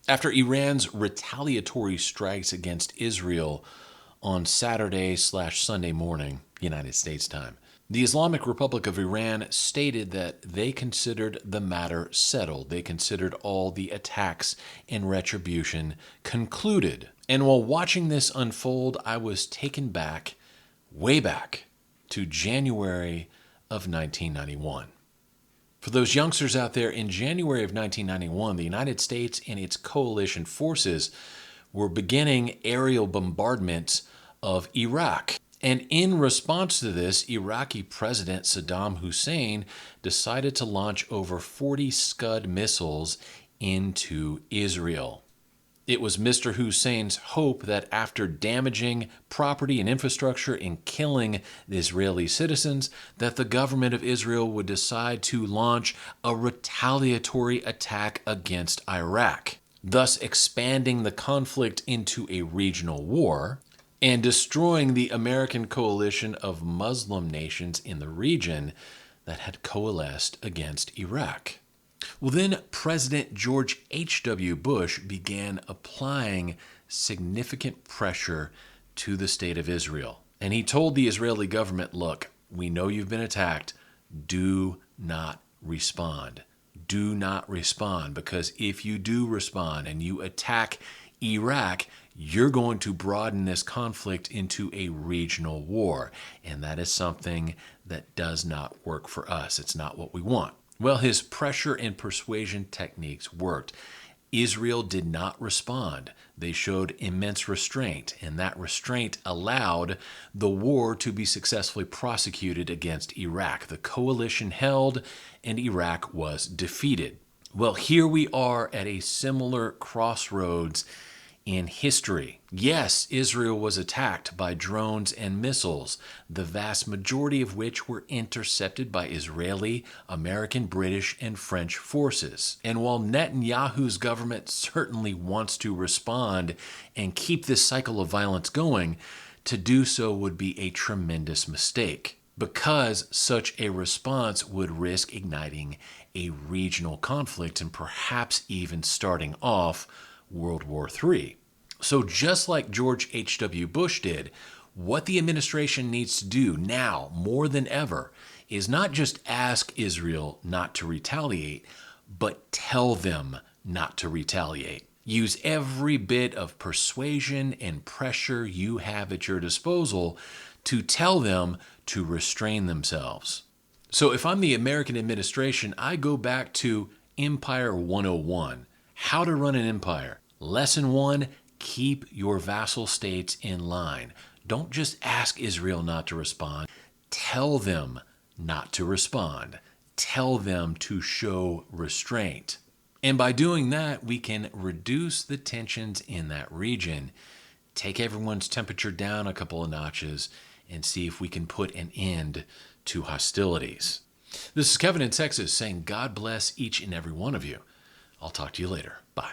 After Iran's retaliatory strikes against Israel on Saturday/Sunday morning, United States time, the Islamic Republic of Iran stated that they considered the matter settled. They considered all the attacks and retribution concluded. And while watching this unfold, I was taken back, way back, to January of 1991. For those youngsters out there, in January of 1991, the United States and its coalition forces were beginning aerial bombardments of Iraq. And in response to this, Iraqi President Saddam Hussein decided to launch over 40 Scud missiles into Israel. It was Mr. Hussein's hope that after damaging property and infrastructure and killing the Israeli citizens, that the government of Israel would decide to launch a retaliatory attack against Iraq, thus expanding the conflict into a regional war and destroying the American coalition of Muslim nations in the region that had coalesced against Iraq. Well, then President George H.W. Bush began applying significant pressure to the state of Israel. And he told the Israeli government, look, we know you've been attacked. Do not respond. Do not respond, because if you do respond and you attack Iraq, you're going to broaden this conflict into a regional war. And that is something that does not work for us. It's not what we want. Well, his pressure and persuasion techniques worked. Israel did not respond. They showed immense restraint, and that restraint allowed the war to be successfully prosecuted against Iraq. The coalition held, and Iraq was defeated. Well, here we are at a similar crossroads in history. Yes, Israel was attacked by drones and missiles, the vast majority of which were intercepted by Israeli, American, British, and French forces. And while Netanyahu's government certainly wants to respond and keep this cycle of violence going, to do so would be a tremendous mistake, because such a response would risk igniting a regional conflict and perhaps even starting off World War III. So just like George H.W. Bush did, what the administration needs to do now more than ever is not just ask Israel not to retaliate, but tell them not to retaliate. Use every bit of persuasion and pressure you have at your disposal to tell them to restrain themselves. So if I'm the American administration, I go back to Empire 101, how to run an empire. Lesson 1, keep your vassal states in line. Don't just ask Israel not to respond. Tell them not to respond. Tell them to show restraint. And by doing that, we can reduce the tensions in that region, take everyone's temperature down a couple of notches, and see if we can put an end to hostilities. This is Kevin in Texas saying God bless each and every one of you. I'll talk to you later. Bye.